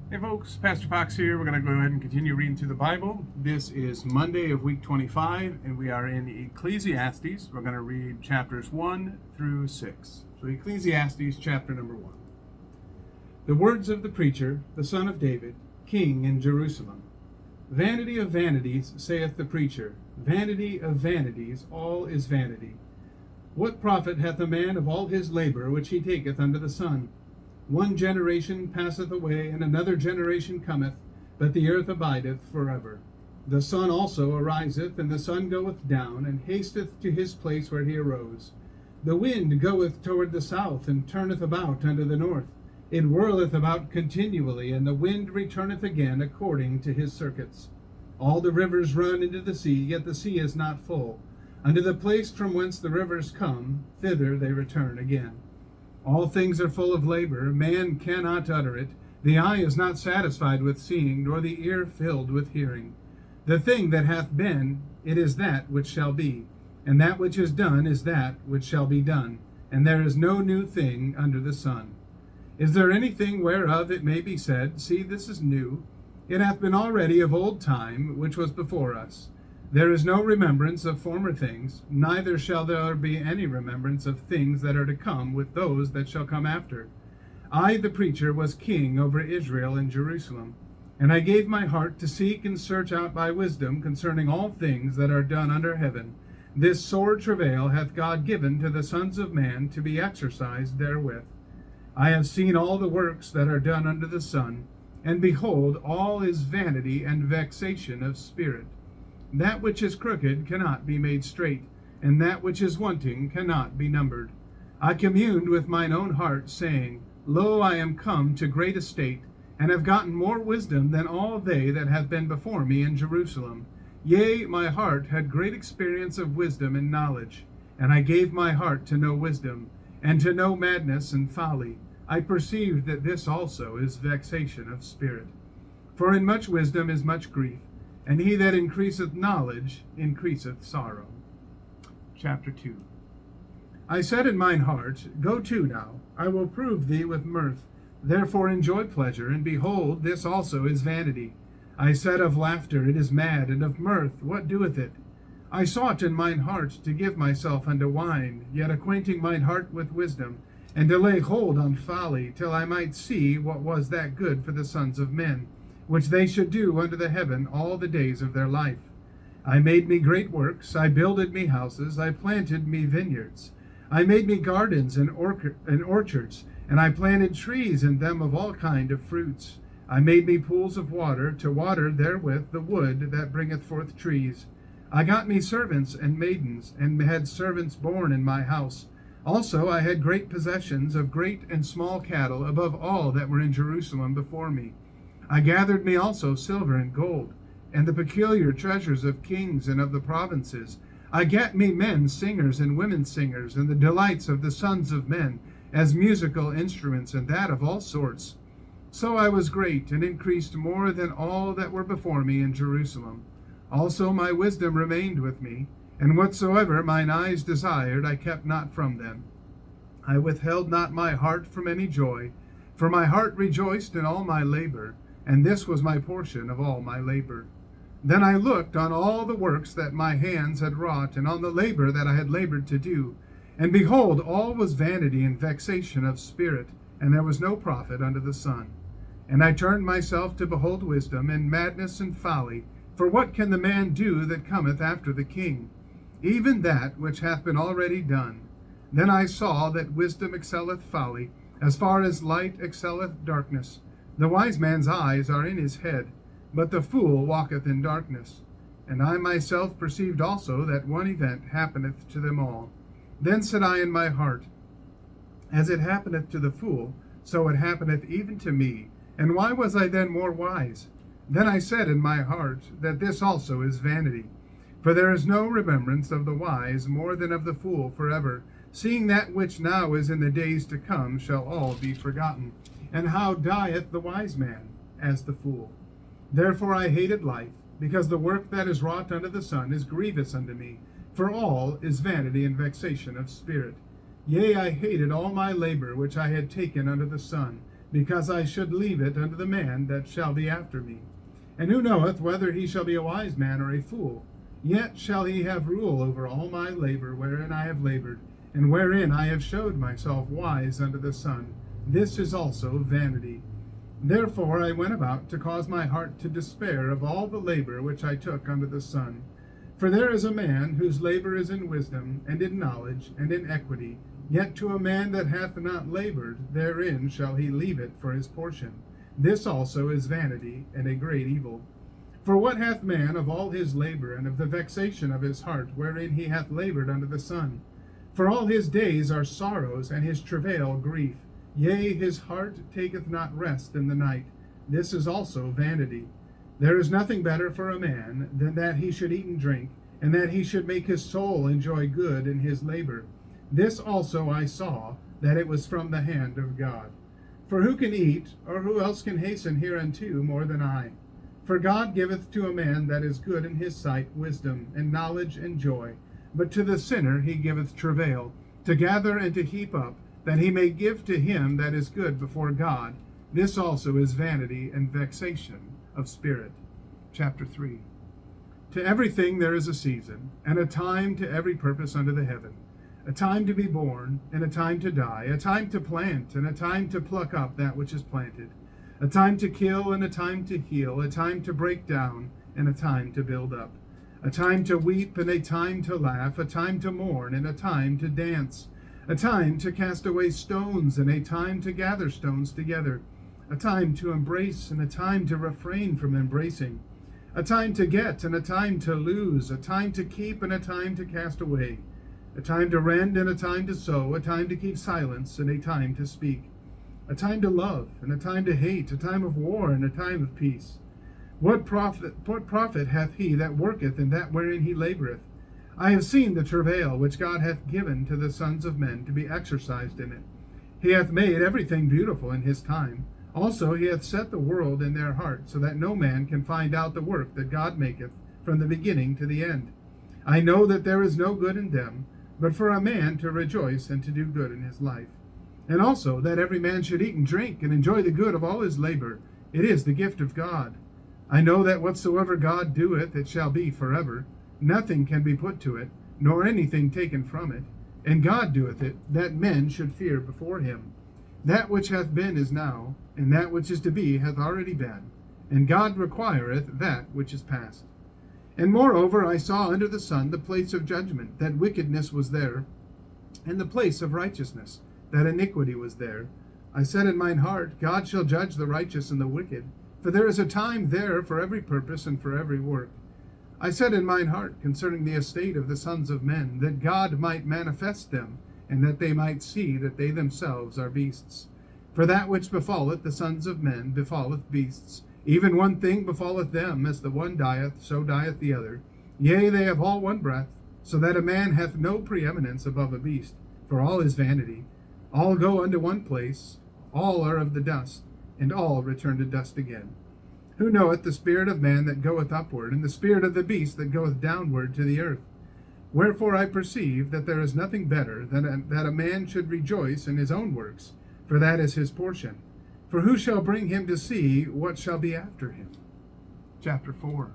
Hey folks, Pastor Fox here. We're going to go ahead and continue reading through the Bible. This is Monday of week 25, and we are in Ecclesiastes. We're going to read chapters 1 through 6. So Ecclesiastes chapter number 1. The words of the preacher, the son of David, king in Jerusalem. Vanity of vanities, saith the preacher, vanity of vanities, all is vanity. What profit hath a man of all his labor which he taketh under the sun? One generation passeth away, and another generation cometh, but the earth abideth forever. The sun also ariseth, and the sun goeth down, and hasteth to his place where he arose. The wind goeth toward the south, and turneth about unto the north. It whirleth about continually, and the wind returneth again according to his circuits. All the rivers run into the sea, yet the sea is not full. Unto the place from whence the rivers come, thither they return again. All things are full of labor, man cannot utter it. The eye is not satisfied with seeing, nor the ear filled with hearing. The thing that hath been, it is that which shall be, and that which is done is that which shall be done, and there is no new thing under the sun. Is there anything whereof it may be said, See, this is new? It hath been already of old time, which was before us. There is no remembrance of former things, neither shall there be any remembrance of things that are to come with those that shall come after. I, the preacher, was king over Israel and Jerusalem, and I gave my heart to seek and search out by wisdom concerning all things that are done under heaven. This sore travail hath God given to the sons of man to be exercised therewith. I have seen all the works that are done under the sun, and behold, all is vanity and vexation of spirit. That which is crooked cannot be made straight, and that which is wanting cannot be numbered. I communed with mine own heart, saying, Lo, I am come to great estate, and have gotten more wisdom than all they that have been before me in Jerusalem. Yea, my heart had great experience of wisdom and knowledge, and I gave my heart to know wisdom, and to know madness and folly. I perceived that this also is vexation of spirit. For in much wisdom is much grief, and he that increaseth knowledge increaseth sorrow. Chapter 2. I said in mine heart, Go to now, I will prove thee with mirth. Therefore enjoy pleasure, and behold, this also is vanity. I said of laughter, It is mad, and of mirth, what doeth it? I sought in mine heart to give myself unto wine, yet acquainting mine heart with wisdom, and to lay hold on folly, till I might see what was that good for the sons of men, which they should do under the heaven all the days of their life. I made me great works, I builded me houses, I planted me vineyards. I made me gardens and orchards, and I planted trees in them of all kind of fruits. I made me pools of water, to water therewith the wood that bringeth forth trees. I got me servants and maidens, and had servants born in my house. Also I had great possessions of great and small cattle, above all that were in Jerusalem before me. I gathered me also silver and gold, and the peculiar treasures of kings and of the provinces. I gat me men singers and women singers, and the delights of the sons of men, as musical instruments, and that of all sorts. So I was great, and increased more than all that were before me in Jerusalem. Also my wisdom remained with me, and whatsoever mine eyes desired I kept not from them. I withheld not my heart from any joy, for my heart rejoiced in all my labor, and this was my portion of all my labor. Then I looked on all the works that my hands had wrought, and on the labor that I had labored to do. And behold, all was vanity and vexation of spirit, and there was no profit under the sun. And I turned myself to behold wisdom, and madness and folly. For what can the man do that cometh after the king? Even that which hath been already done. Then I saw that wisdom excelleth folly, as far as light excelleth darkness. The wise man's eyes are in his head, but the fool walketh in darkness. And I myself perceived also that one event happeneth to them all. Then said I in my heart, As it happeneth to the fool, so it happeneth even to me. And why was I then more wise? Then I said in my heart, that this also is vanity. For there is no remembrance of the wise more than of the fool forever, seeing that which now is in the days to come shall all be forgotten. And how dieth the wise man? As the fool. Therefore I hated life, because the work that is wrought under the sun is grievous unto me, for all is vanity and vexation of spirit. Yea, I hated all my labor which I had taken under the sun, because I should leave it unto the man that shall be after me. And who knoweth whether he shall be a wise man or a fool? Yet shall he have rule over all my labor wherein I have labored, and wherein I have showed myself wise unto the sun. This is also vanity. Therefore I went about to cause my heart to despair of all the labor which I took under the sun. For there is a man whose labor is in wisdom, and in knowledge, and in equity. Yet to a man that hath not labored therein shall he leave it for his portion. This also is vanity, and a great evil. For what hath man of all his labor, and of the vexation of his heart, wherein he hath labored under the sun? For all his days are sorrows, and his travail grief. Yea, his heart taketh not rest in the night. This is also vanity. There is nothing better for a man than that he should eat and drink, and that he should make his soul enjoy good in his labor. This also I saw, that it was from the hand of God. For who can eat, or who else can hasten hereunto more than I? For God giveth to a man that is good in his sight wisdom, and knowledge, and joy. But to the sinner he giveth travail, to gather and to heap up, that he may give to him that is good before God. This also is vanity and vexation of spirit. Chapter 3. To everything there is a season, and a time to every purpose under the heaven. A time to be born, and a time to die, a time to plant, and a time to pluck up that which is planted, a time to kill, and a time to heal, a time to break down, and a time to build up, a time to weep, and a time to laugh, a time to mourn, and a time to dance, a time to cast away stones, and a time to gather stones together, a time to embrace, and a time to refrain from embracing, a time to get, and a time to lose, a time to keep, and a time to cast away, a time to rend, and a time to sow, a time to keep silence, and a time to speak, a time to love, and a time to hate, a time of war, and a time of peace. What profit hath he that worketh in that wherein he laboureth? I have seen the travail which God hath given to the sons of men to be exercised in it. He hath made everything beautiful in his time. Also he hath set the world in their heart, so that no man can find out the work that God maketh from the beginning to the end. I know that there is no good in them, but for a man to rejoice and to do good in his life. And also that every man should eat and drink, and enjoy the good of all his labor. It is the gift of God. I know that whatsoever God doeth, it shall be forever. Nothing can be put to it, nor anything taken from it. And God doeth it, that men should fear before him. That which hath been is now, and that which is to be hath already been. And God requireth that which is past. And moreover I saw under the sun the place of judgment, that wickedness was there, and the place of righteousness, that iniquity was there. I said in mine heart, God shall judge the righteous and the wicked, for there is a time there for every purpose and for every work. I said in mine heart concerning the estate of the sons of men, that God might manifest them, and that they might see that they themselves are beasts. For that which befalleth the sons of men befalleth beasts. Even one thing befalleth them, as the one dieth, so dieth the other. Yea, they have all one breath, so that a man hath no preeminence above a beast, for all is vanity. All go unto one place, all are of the dust, and all return to dust again. Who knoweth the spirit of man that goeth upward, and the spirit of the beast that goeth downward to the earth? Wherefore I perceive that there is nothing better than that a man should rejoice in his own works, for that is his portion. For who shall bring him to see what shall be after him? Chapter 4.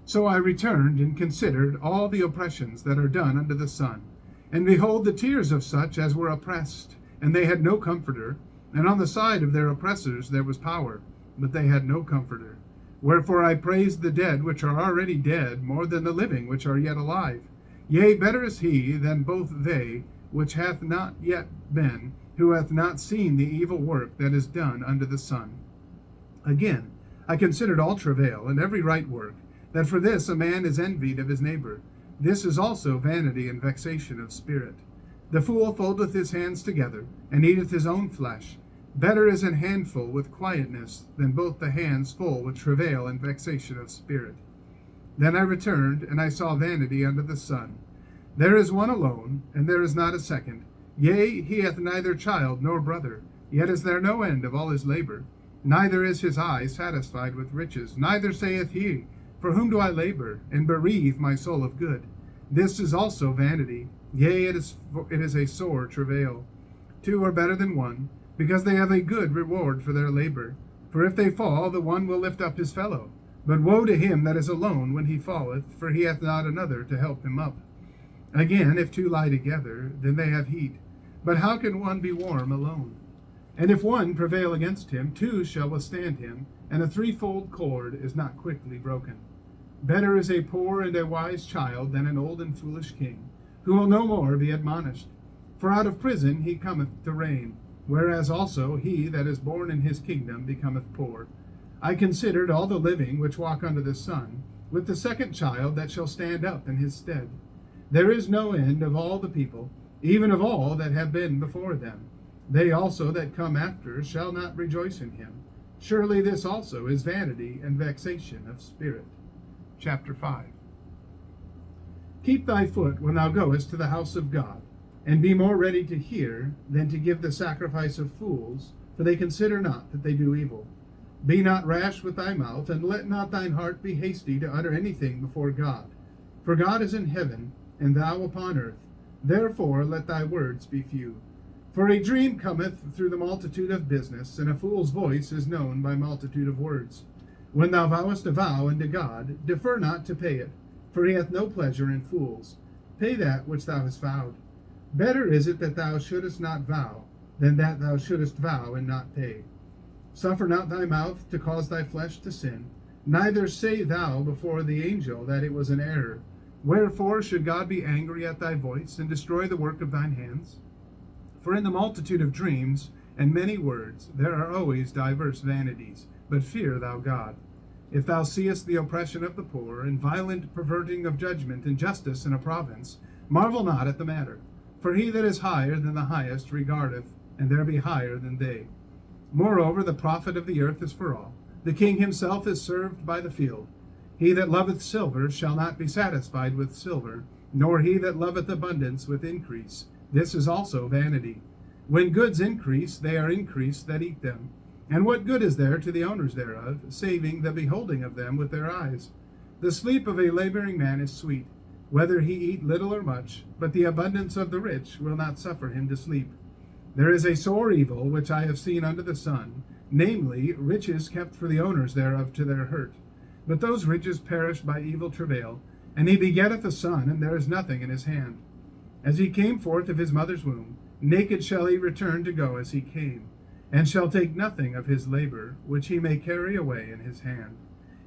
So I returned and considered all the oppressions that are done under the sun. And behold, the tears of such as were oppressed, and they had no comforter. And on the side of their oppressors there was power, but they had no comforter. Wherefore I praised the dead which are already dead, more than the living which are yet alive. Yea, better is he than both they which hath not yet been, who hath not seen the evil work that is done under the sun. Again, I considered all travail and every right work, that for this a man is envied of his neighbor. This is also vanity and vexation of spirit. The fool foldeth his hands together, and eateth his own flesh. Better is an handful with quietness than both the hands full with travail and vexation of spirit. Then I returned, and I saw vanity under the sun. There is one alone, and there is not a second. Yea, he hath neither child nor brother, yet is there no end of all his labor. Neither is his eye satisfied with riches, neither saith he, For whom do I labor, and bereave my soul of good? This is also vanity, yea, it is a sore travail. Two are better than one, because they have a good reward for their labor. For if they fall, the one will lift up his fellow. But woe to him that is alone when he falleth, for he hath not another to help him up. Again, if two lie together, then they have heat. But how can one be warm alone? And if one prevail against him, two shall withstand him, and a threefold cord is not quickly broken. Better is a poor and a wise child than an old and foolish king, who will no more be admonished. For out of prison he cometh to reign, whereas also he that is born in his kingdom becometh poor. I considered all the living which walk under the sun, with the second child that shall stand up in his stead. There is no end of all the people, even of all that have been before them. They also that come after shall not rejoice in him. Surely this also is vanity and vexation of spirit. Chapter 5. Keep thy foot when thou goest to the house of God, and be more ready to hear than to give the sacrifice of fools, for they consider not that they do evil. Be not rash with thy mouth, and let not thine heart be hasty to utter anything before God. For God is in heaven, and thou upon earth. Therefore let thy words be few. For a dream cometh through the multitude of business, and a fool's voice is known by multitude of words. When thou vowest a vow unto God, defer not to pay it, for he hath no pleasure in fools. Pay that which thou hast vowed. Better is it that thou shouldest not vow, than that thou shouldest vow and not pay. Suffer not thy mouth to cause thy flesh to sin, neither say thou before the angel that it was an error. Wherefore should God be angry at thy voice, and destroy the work of thine hands? For in the multitude of dreams and many words there are always diverse vanities, but fear thou God. If thou seest the oppression of the poor, and violent perverting of judgment and justice in a province, marvel not at the matter. For he that is higher than the highest regardeth, and there be higher than they. Moreover, the profit of the earth is for all. The king himself is served by the field. He that loveth silver shall not be satisfied with silver, nor he that loveth abundance with increase. This is also vanity. When goods increase, they are increased that eat them. And what good is there to the owners thereof, saving the beholding of them with their eyes? The sleep of a laboring man is sweet, whether he eat little or much, but the abundance of the rich will not suffer him to sleep. There is a sore evil which I have seen under the sun, namely, riches kept for the owners thereof to their hurt. But those riches perish by evil travail, and he begetteth a son, and there is nothing in his hand. As he came forth of his mother's womb, naked shall he return to go as he came, and shall take nothing of his labor, which he may carry away in his hand.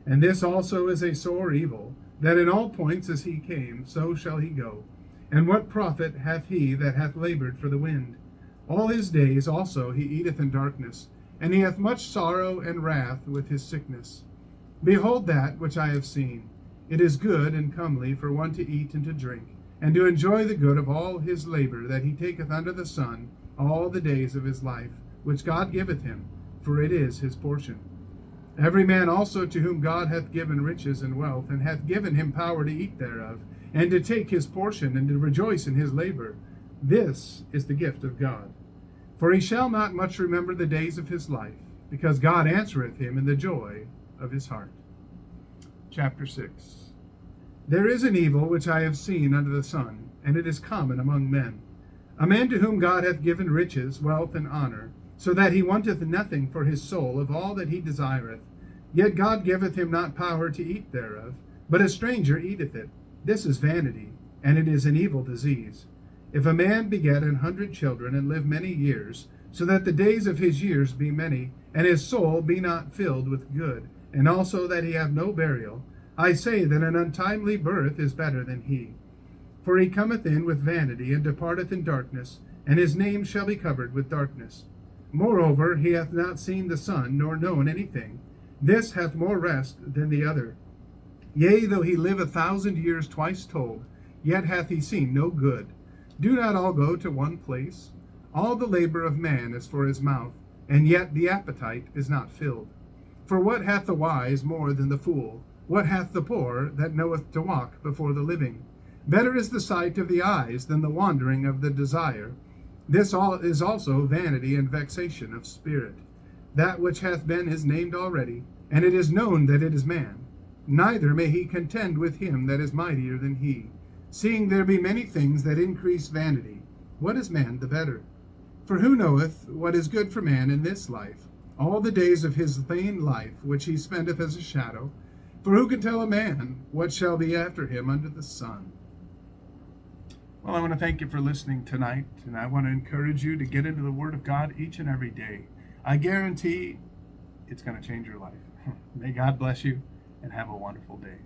And this also is a sore evil, that in all points as he came, so shall he go. And what profit hath he that hath labored for the wind? All his days also he eateth in darkness, and he hath much sorrow and wrath with his sickness. Behold that which I have seen. It is good and comely for one to eat and to drink, and to enjoy the good of all his labor that he taketh under the sun all the days of his life, which God giveth him, for it is his portion. Every man also to whom God hath given riches and wealth, and hath given him power to eat thereof, and to take his portion, and to rejoice in his labor, this is the gift of God. For he shall not much remember the days of his life, because God answereth him in the joy of his heart. Chapter 6. There is an evil which I have seen under the sun, and it is common among men. A man to whom God hath given riches, wealth, and honor, so that he wanteth nothing for his soul of all that he desireth. Yet God giveth him not power to eat thereof, but a stranger eateth it. This is vanity, and it is an evil disease. If a man beget 100 children, and live many years, so that the days of his years be many, and his soul be not filled with good, and also that he have no burial, I say that an untimely birth is better than he. For he cometh in with vanity, and departeth in darkness, and his name shall be covered with darkness. Moreover, he hath not seen the sun, nor known anything. This hath more rest than the other. Yea, though he live 1,000 years twice told, yet hath he seen no good. Do not all go to one place? All the labor of man is for his mouth, and yet the appetite is not filled. For what hath the wise more than the fool? What hath the poor that knoweth to walk before the living? Better is the sight of the eyes than the wandering of the desire. This all is also vanity and vexation of spirit. That which hath been is named already, and it is known that it is man. Neither may he contend with him that is mightier than he. Seeing there be many things that increase vanity, what is man the better? For who knoweth what is good for man in this life? All the days of his vain life, which he spendeth as a shadow. For who can tell a man what shall be after him under the sun? Well, I want to thank you for listening tonight, and I want to encourage you to get into the Word of God each and every day. I guarantee it's going to change your life. May God bless you, and have a wonderful day.